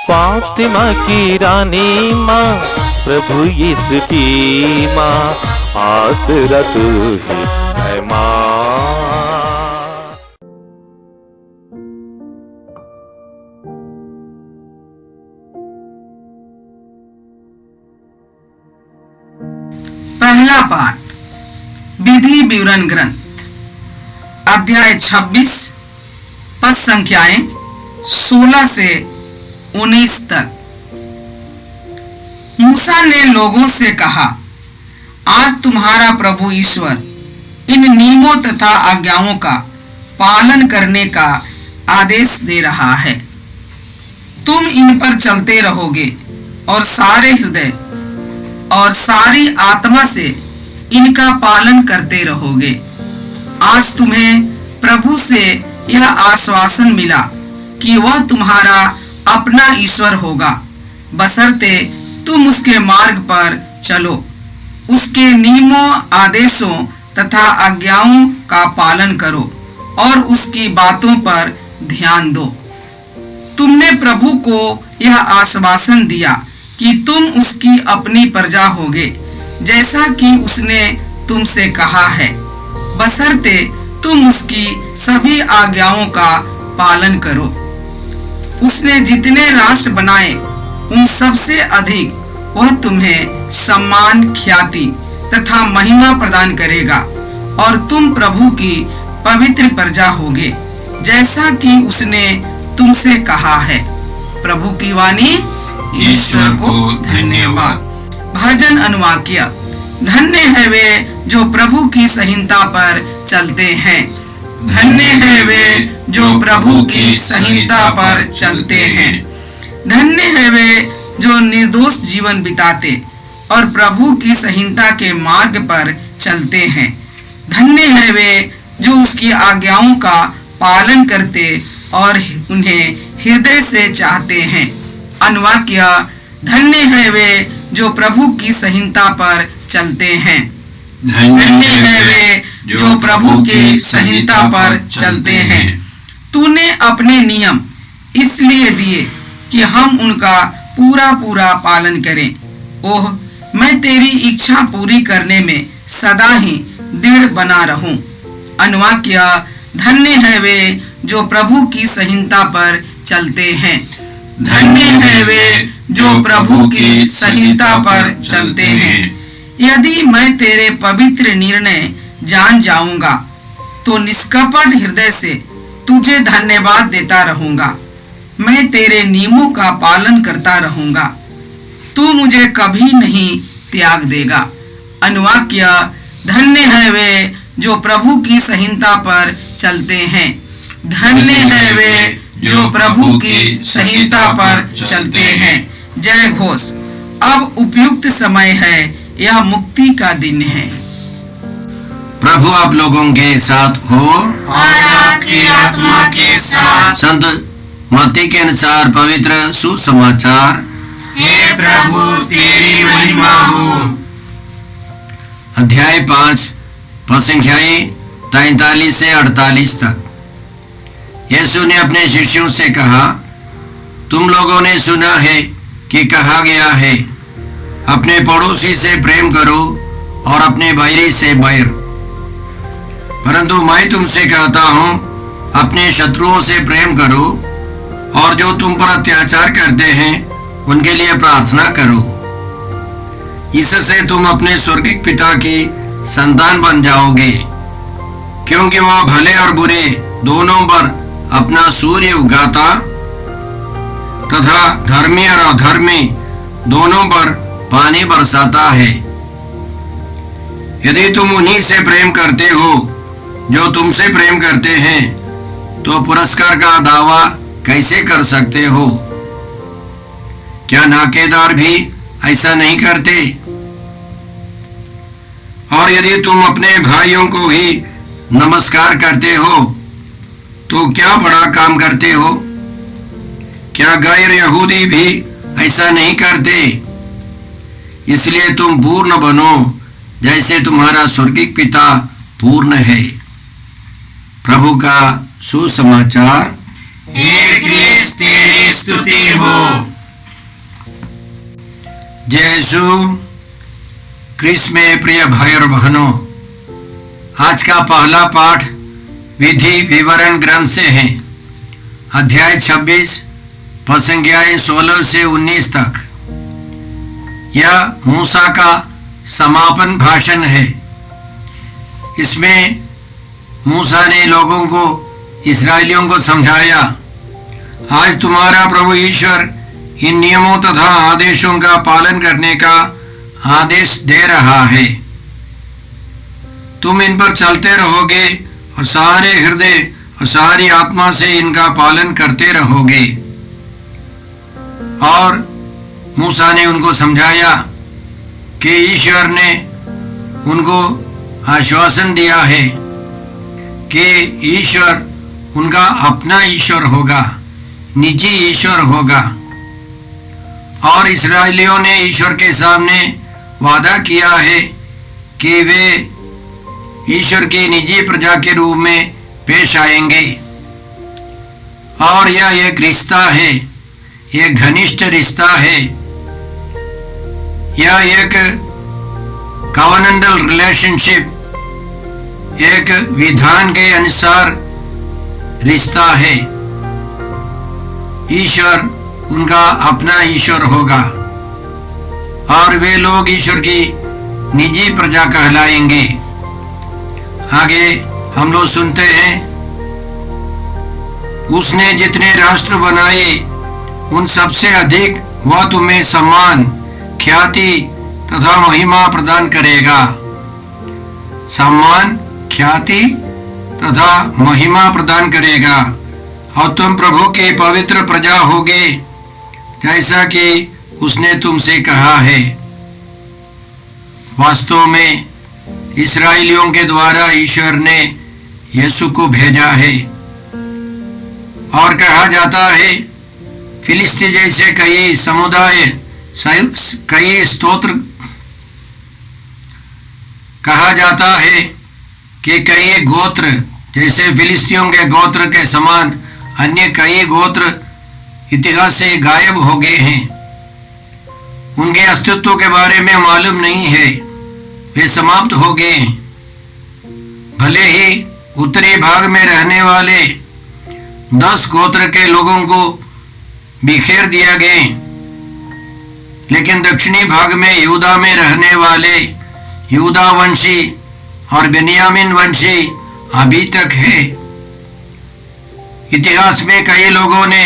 फातिमा की रानी माँ, प्रभु यीशु की माँ, आसरा तू ही है माँ। पहला पाठ विधि विवरण ग्रंथ, अध्याय 26, पद संख्याएं 16 से 19 तक। मूसा ने लोगों से कहा, आज तुम्हारा प्रभु ईश्वर इन नियमों तथा आज्ञाओं का पालन करने का आदेश दे रहा है। तुम इन पर चलते रहोगे और सारे हृदय और सारी आत्मा से इनका पालन करते रहोगे। आज तुम्हें प्रभु से यह आश्वासन मिला कि वह तुम्हारा अपना ईश्वर होगा, बशर्ते तुम उसके मार्ग पर चलो, उसके नियमों, आदेशों तथा आज्ञाओं का पालन करो और उसकी बातों पर ध्यान दो। तुमने प्रभु को यह आश्वासन दिया कि तुम उसकी अपनी प्रजा होगे, जैसा कि उसने तुमसे कहा है, बशर्ते तुम उसकी सभी आज्ञाओं का पालन करो। उसने जितने राष्ट्र बनाए उन सबसे अधिक वह तुम्हें सम्मान, ख्याति तथा महिमा प्रदान करेगा और तुम प्रभु की पवित्र प्रजा होगे, जैसा कि उसने तुमसे कहा है। प्रभु की वाणी। ईश्वर को धन्यवाद। भजन अनुवाद किया। धन्य है वे जो प्रभु की संहिता पर चलते हैं। धन्य है वे जो प्रभु की संहिता पर चलते हैं। धन्य है वे जो निर्दोष जीवन बिताते और प्रभु की संहिता के मार्ग पर चलते हैं। धन्य है वे जो उसकी आज्ञाओं का पालन करते और उन्हें हृदय से चाहते हैं। अनुवाद किया। धन्य है वे जो प्रभु की संहिता पर चलते हैं। धन्य है वे जो प्रभु की संहिता पर चलते हैं। तूने अपने नियम इसलिए दिए कि हम उनका पूरा पूरा पालन करें। ओह, मैं तेरी इच्छा पूरी करने में सदा ही दृढ़ बना रहूं। अनुवाद किया। धन्य है वे जो प्रभु की संहिता पर चलते हैं। धन्य है वे जो प्रभु की संहिता पर चलते हैं। यदि मैं तेरे पवित्र निर्णय जान जाऊंगा तो निष्कपट हृदय से तुझे धन्यवाद देता रहूंगा। मैं तेरे नियमों का पालन करता रहूंगा। तू मुझे कभी नहीं त्याग देगा। अनुवाद किया। धन्य है वे जो प्रभु की संहिता पर चलते हैं। धन्य है वे जो प्रभु की संहिता पर चलते हैं। जय घोष। अब उपयुक्त समय है, यह मुक्ति का दिन है। प्रभु आप लोगों के साथ हो और आपकी आत्मा के साथ। संत मत्ती के अनुसार पवित्र सुसमाचार। हे प्रभु तेरी महिमा हो। अध्याय 5 पद संख्याएं 43 से 48 तक। यीशु ने अपने शिष्यों से कहा, तुम लोगों ने सुना है कि कहा गया है, अपने पड़ोसी से प्रेम करो और अपने बैरी से बैर। परंतु मैं तुमसे कहता हूँ, अपने शत्रुओं से प्रेम करो और जो तुम पर अत्याचार करते हैं उनके लिए प्रार्थना करो। इससे तुम अपने स्वर्गीय पिता की संतान बन जाओगे, क्योंकि वह भले और बुरे दोनों पर अपना सूर्य उगाता तथा धर्मी और अधर्मी दोनों पर पानी बरसाता है। यदि तुम उन्हीं से प्रेम करते हो जो तुमसे प्रेम करते हैं, तो पुरस्कार का दावा कैसे कर सकते हो? क्या नाकेदार भी ऐसा नहीं करते? और यदि तुम अपने भाइयों को ही नमस्कार करते हो, तो क्या बड़ा काम करते हो? क्या गैर यहूदी भी ऐसा नहीं करते? इसलिए तुम पूर्ण बनो जैसे तुम्हारा स्वर्गीय पिता पूर्ण है। प्रभु का सुसमाचार। हे क्रिस्त तेरी स्तुति हो। जय यीशु क्रिस्त में प्रिय भाई और बहनों, आज का पहला पाठ विधि विवरण ग्रंथ से है। अध्याय 26 पद संख्याएं 16 से 19 तक। यह मूसा का समापन भाषण है। इसमें मूसा ने लोगों को, इस्राएलियों को समझाया, आज तुम्हारा प्रभु ईश्वर इन नियमों तथा आदेशों का पालन करने का आदेश दे रहा है। तुम इन पर चलते रहोगे और सारे हृदय और सारी आत्मा से इनका पालन करते रहोगे। और मूसा ने उनको समझाया कि ईश्वर ने उनको आश्वासन दिया है कि ईश्वर उनका अपना ईश्वर होगा, निजी ईश्वर होगा। और इस्राएलियों ने ईश्वर के सामने वादा किया है कि वे ईश्वर की निजी प्रजा के रूप में पेश आएंगे। और यह एक रिश्ता है, एक घनिष्ठ रिश्ता है। यह एक कवनेंटल रिलेशनशिप, एक विधान के अनुसार रिश्ता है। ईश्वर उनका अपना ईश्वर होगा और वे लोग ईश्वर की निजी प्रजा कहलाएंगे। आगे हम लोग सुनते हैं, उसने जितने राष्ट्र बनाए उन सबसे अधिक वह तुम्हें सम्मान, ख्याति तथा महिमा प्रदान करेगा। सम्मान, ख्याति तथा महिमा प्रदान करेगा और तुम प्रभु की पवित्र प्रजा होगे, जैसा कि उसने तुमसे कहा है। वास्तव में इस्राएलियों के द्वारा ईश्वर ने यीशु को भेजा है। और कहा जाता है, फिलिस्ती जैसे कई समुदाय, कई स्तोत्र, कहा जाता है कि कई गोत्र, जैसे फिलिस्तियों के गोत्र के समान अन्य कई गोत्र इतिहास से गायब हो गए हैं। उनके अस्तित्व के बारे में मालूम नहीं है, वे समाप्त हो गए। भले ही उत्तरी भाग में रहने वाले 10 गोत्र के लोगों को बिखेर दिया गए, लेकिन दक्षिणी भाग में यहूदा में रहने वाले यहूदा वंशी और बेन्यामीन वंशी अभी तक है। इतिहास में कई लोगों ने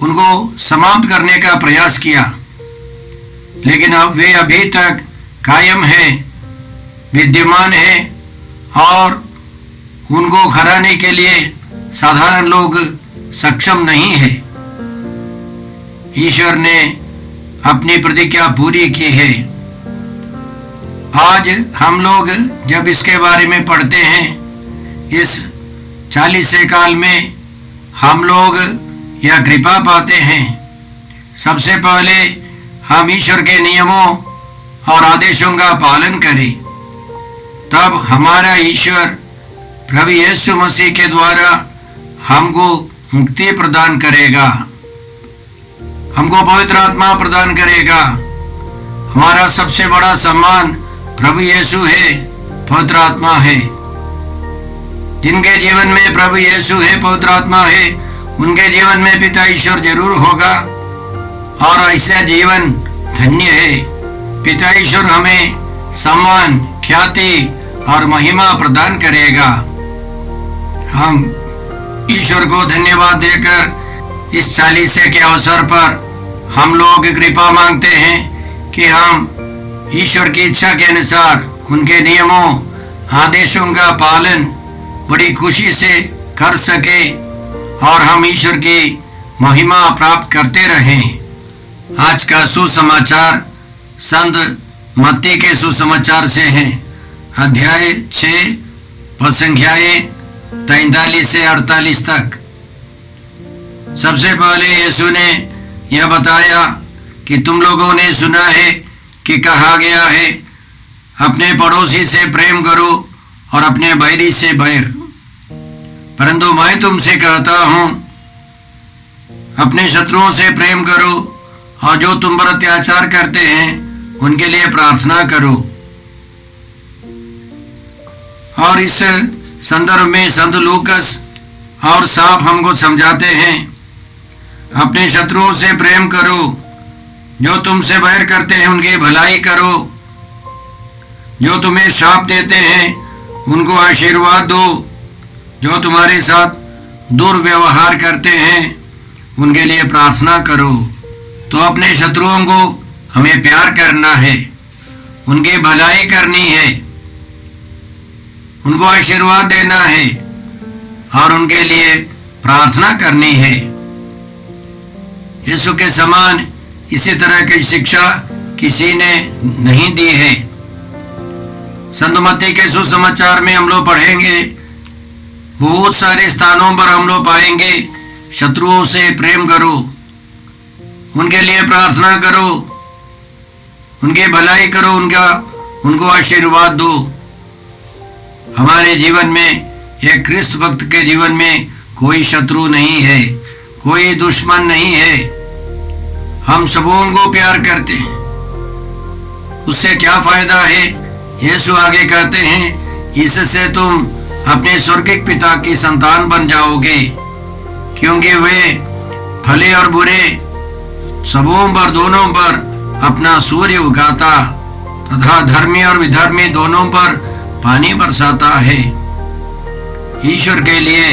उनको समाप्त करने का प्रयास किया, लेकिन अब वे अभी तक कायम है, विद्यमान है और उनको हराने के लिए साधारण लोग सक्षम नहीं है। ईश्वर ने अपनी प्रतिज्ञा पूरी की है। आज हम लोग जब इसके बारे में पढ़ते हैं, इस 40 काल में हम लोग यह कृपा पाते हैं। सबसे पहले हम ईश्वर के नियमों और आदेशों का पालन करें, तब हमारा ईश्वर प्रभु यीशु मसीह के द्वारा हमको मुक्ति प्रदान करेगा, हमको पवित्र आत्मा प्रदान करेगा। हमारा सबसे बड़ा सम्मान प्रभु यीशु है, पवित्र आत्मा है। जिनके जीवन में प्रभु यीशु है, पवित्र आत्मा है, उनके जीवन में पिता ईश्वर जरूर होगा और ऐसा जीवन धन्य है। पिता ईश्वर हमें सम्मान, ख्याति और महिमा प्रदान करेगा। हम ईश्वर को धन्यवाद देकर इस 40 के अवसर पर हम लोग कृपा मांगते हैं कि हम ईश्वर की इच्छा के अनुसार उनके नियमों, आदेशों का पालन बड़ी खुशी से कर सके और हम ईश्वर की महिमा प्राप्त करते रहें। आज का सुसमाचार संत मत्ती के सुसमाचार से है। अध्याय 6 पद संख्याएं 43 से 48 तक। सबसे पहले यीशु ने यह बताया कि तुम लोगों ने सुना है कि कहा गया है, अपने पड़ोसी से प्रेम करो और अपने बैरी से बैर। परंतु मैं तुमसे कहता हूं, अपने शत्रुओं से प्रेम करो और जो तुम पर अत्याचार करते हैं उनके लिए प्रार्थना करो। और इस संदर्भ में संत लूकस और साफ हमको समझाते हैं, अपने शत्रुओं से प्रेम करो, जो तुमसे बैर करते हैं उनकी भलाई करो, जो तुम्हें शाप देते हैं उनको आशीर्वाद दो, जो तुम्हारे साथ दुर्व्यवहार करते हैं उनके लिए प्रार्थना करो। तो अपने शत्रुओं को हमें प्यार करना है, उनकी भलाई करनी है, उनको आशीर्वाद देना है और उनके लिए प्रार्थना करनी है। यीशु के समान इसी तरह की शिक्षा किसी ने नहीं दी है। संत मत्ती के सुसमाचार में हम लोग पढ़ेंगे, बहुत सारे स्थानों पर हम लोग पाएंगे, शत्रुओं से प्रेम करो, उनके लिए प्रार्थना करो, उनकी भलाई करो, उनको आशीर्वाद दो। हमारे जीवन में, एक ख्रिस्त भक्त के जीवन में कोई शत्रु नहीं है, कोई दुश्मन नहीं है। हम सबों को प्यार करते हैं। उससे क्या फायदा है? यीशु आगे कहते हैं, इससे तुम अपने स्वर्गिक पिता की संतान बन जाओगे, क्योंकि वे भले और बुरे सबों पर, दोनों पर अपना सूर्य उगाता तथा धर्मी और विधर्मी दोनों पर पानी बरसाता है। ईश्वर के लिए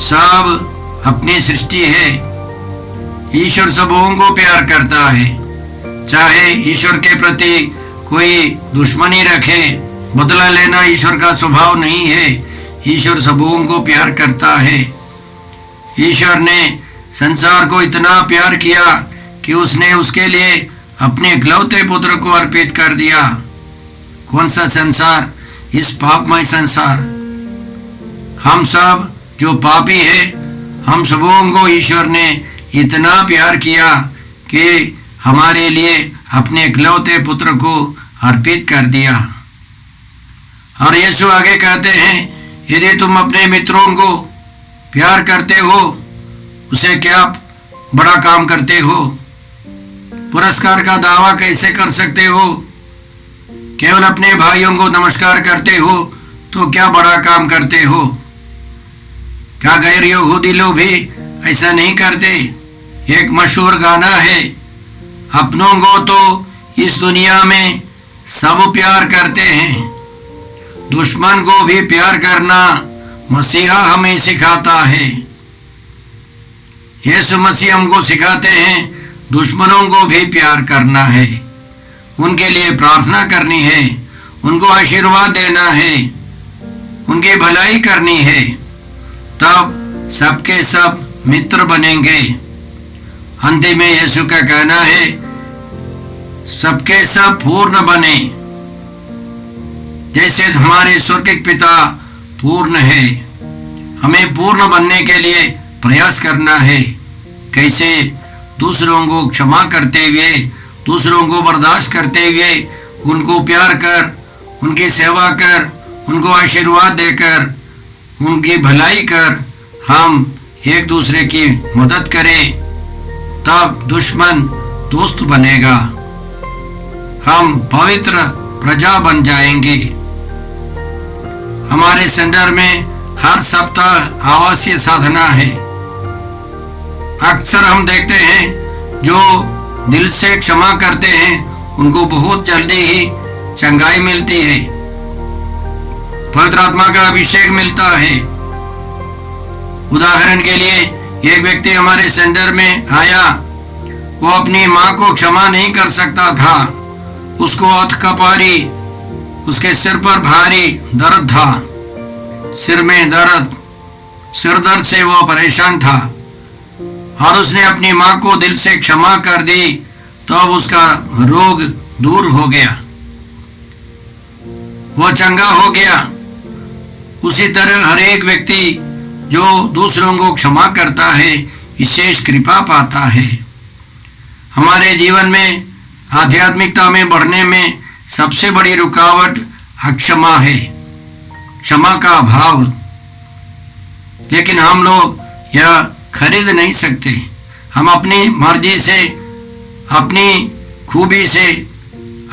सब अपनी सृष्टि है। ईश्वर सबों को प्यार करता है, चाहे ईश्वर के प्रति कोई दुश्मनी रखे, बदला लेना ईश्वर का स्वभाव नहीं है। ईश्वर सबों को प्यार करता है। ईश्वर ने संसार को इतना प्यार किया कि उसने उसके लिए अपने इकलौते पुत्र को अर्पित कर दिया। कौन सा संसार? इस पापमय संसार। हम सब जो पापी है, हम सबों को ईश्वर ने इतना प्यार किया कि हमारे लिए अपने इकलौते पुत्र को अर्पित कर दिया। और यीशु आगे कहते हैं, यदि तुम अपने मित्रों को प्यार करते हो, उसे क्या बड़ा काम करते हो? पुरस्कार का दावा कैसे कर सकते हो? केवल अपने भाइयों को नमस्कार करते हो तो क्या बड़ा काम करते हो? क्या गैर यहूदी लोग भी ऐसा नहीं करते? एक मशहूर गाना है, अपनों को तो इस दुनिया में सब प्यार करते हैं, दुश्मन को भी प्यार करना मसीहा हमें सिखाता है। यीशु मसीह हमको सिखाते हैं दुश्मनों को भी प्यार करना है, उनके लिए प्रार्थना करनी है, उनको आशीर्वाद देना है, उनकी भलाई करनी है, तब सबके सब मित्र बनेंगे। अंतिम में यीशु का कहना है, सबके सब पूर्ण बने, जैसे हमारे स्वर्गिक पिता पूर्ण है। हमें पूर्ण बनने के लिए प्रयास करना है। कैसे? दूसरों को क्षमा करते हुए, दूसरों को बर्दाश्त करते हुए, उनको प्यार कर, उनकी सेवा कर, उनको आशीर्वाद देकर, उनकी भलाई कर, हम एक दूसरे की मदद करें, तब दुश्मन दोस्त बनेगा, हम पवित्र प्रजा बन जाएंगे। हमारे सेंटर में हर सप्ताह आवासीय साधना है। अक्सर हम देखते हैं जो दिल से क्षमा करते हैं उनको बहुत जल्दी ही चंगाई मिलती है, पवित्र आत्मा का अभिषेक मिलता है। उदाहरण के लिए एक व्यक्ति हमारे सेंटर में आया, वो अपनी माँ को क्षमा नहीं कर सकता था, उसको अथ कपारी, उसके सिर पर भारी दर्द था, सिर में दर्द, सिर दर्द से वो परेशान था, और उसने अपनी माँ को दिल से क्षमा कर दी, तो अब उसका रोग दूर हो गया, वो चंगा हो गया। उसी तरह हर एक व्यक्ति जो दूसरों को क्षमा करता है विशेष कृपा पाता है। हमारे जीवन में आध्यात्मिकता में बढ़ने में सबसे बड़ी रुकावट अक्षमा है, क्षमा का अभाव। लेकिन हम लोग यह खरीद नहीं सकते। हम अपनी मर्जी से, अपनी खूबी से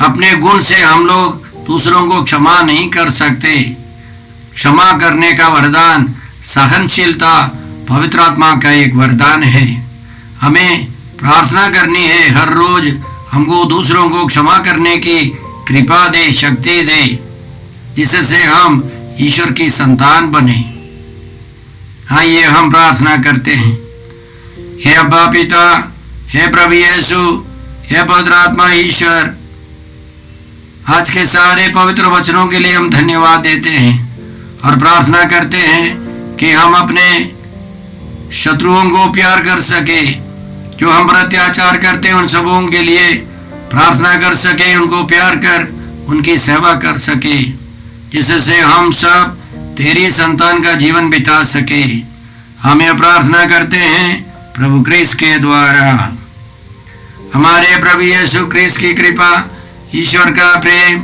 अपने गुण से हम लोग दूसरों को क्षमा नहीं कर सकते। क्षमा करने का वरदान, सहनशीलता पवित्र आत्मा का एक वरदान है। हमें प्रार्थना करनी है, हर रोज हमको दूसरों को क्षमा करने की कृपा दे, शक्ति दे, जिससे हम ईश्वर की संतान बने। आइए हम प्रार्थना करते हैं। हे अब्बा पिता, हे प्रभु यीशु, हे पवित्र आत्मा ईश्वर, आज के सारे पवित्र वचनों के लिए हम धन्यवाद देते हैं और प्रार्थना करते हैं कि हम अपने शत्रुओं को प्यार कर सके, जो हम पर अत्याचार करते हैं उन सबों के लिए प्रार्थना कर सके, उनको प्यार कर उनकी सेवा कर सके, जिससे हम सब तेरी संतान का जीवन बिता सके। हम यह प्रार्थना करते हैं प्रभु क्रिस्त के द्वारा। हमारे प्रभु यीशु क्रिस्त की कृपा, ईश्वर का प्रेम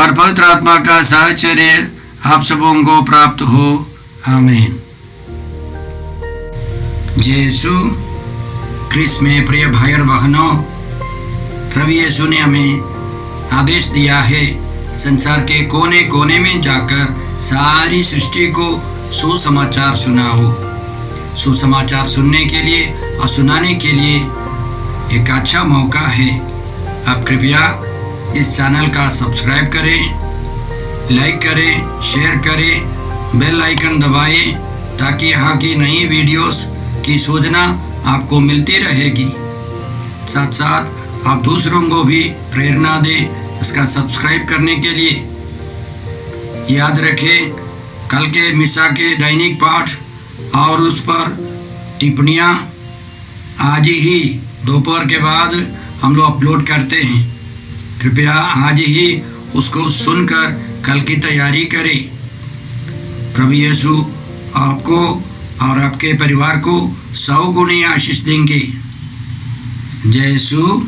और पवित्र आत्मा का साहचर्य आप सबों को प्राप्त हो। आमीन। यीशु क्रिस्त में प्रिय भाई और बहनों, प्रभु यीशु ने हमें आदेश दिया है संसार के कोने कोने में जाकर सारी सृष्टि को सुसमाचार सुनाओ। सुसमाचार सुनने के लिए और सुनाने के लिए एक अच्छा मौका है। आप कृपया इस चैनल का सब्सक्राइब करें, लाइक करें, शेयर करें, बेल आइकन दबाएं, ताकि यहाँ की नई वीडियोस की सूचना आपको मिलती रहेगी। साथ साथ आप दूसरों को भी प्रेरणा दें इसका सब्सक्राइब करने के लिए। याद रखें, कल के मिसा के दैनिक पाठ और उस पर टिप्पणियाँ आज ही दोपहर के बाद हम लोग अपलोड करते हैं। कृपया आज ही उसको सुनकर कल की तैयारी करें। प्रभु यीशु आपको और आपके परिवार को 100 गुनी आशीष देंगे। जय यीशु।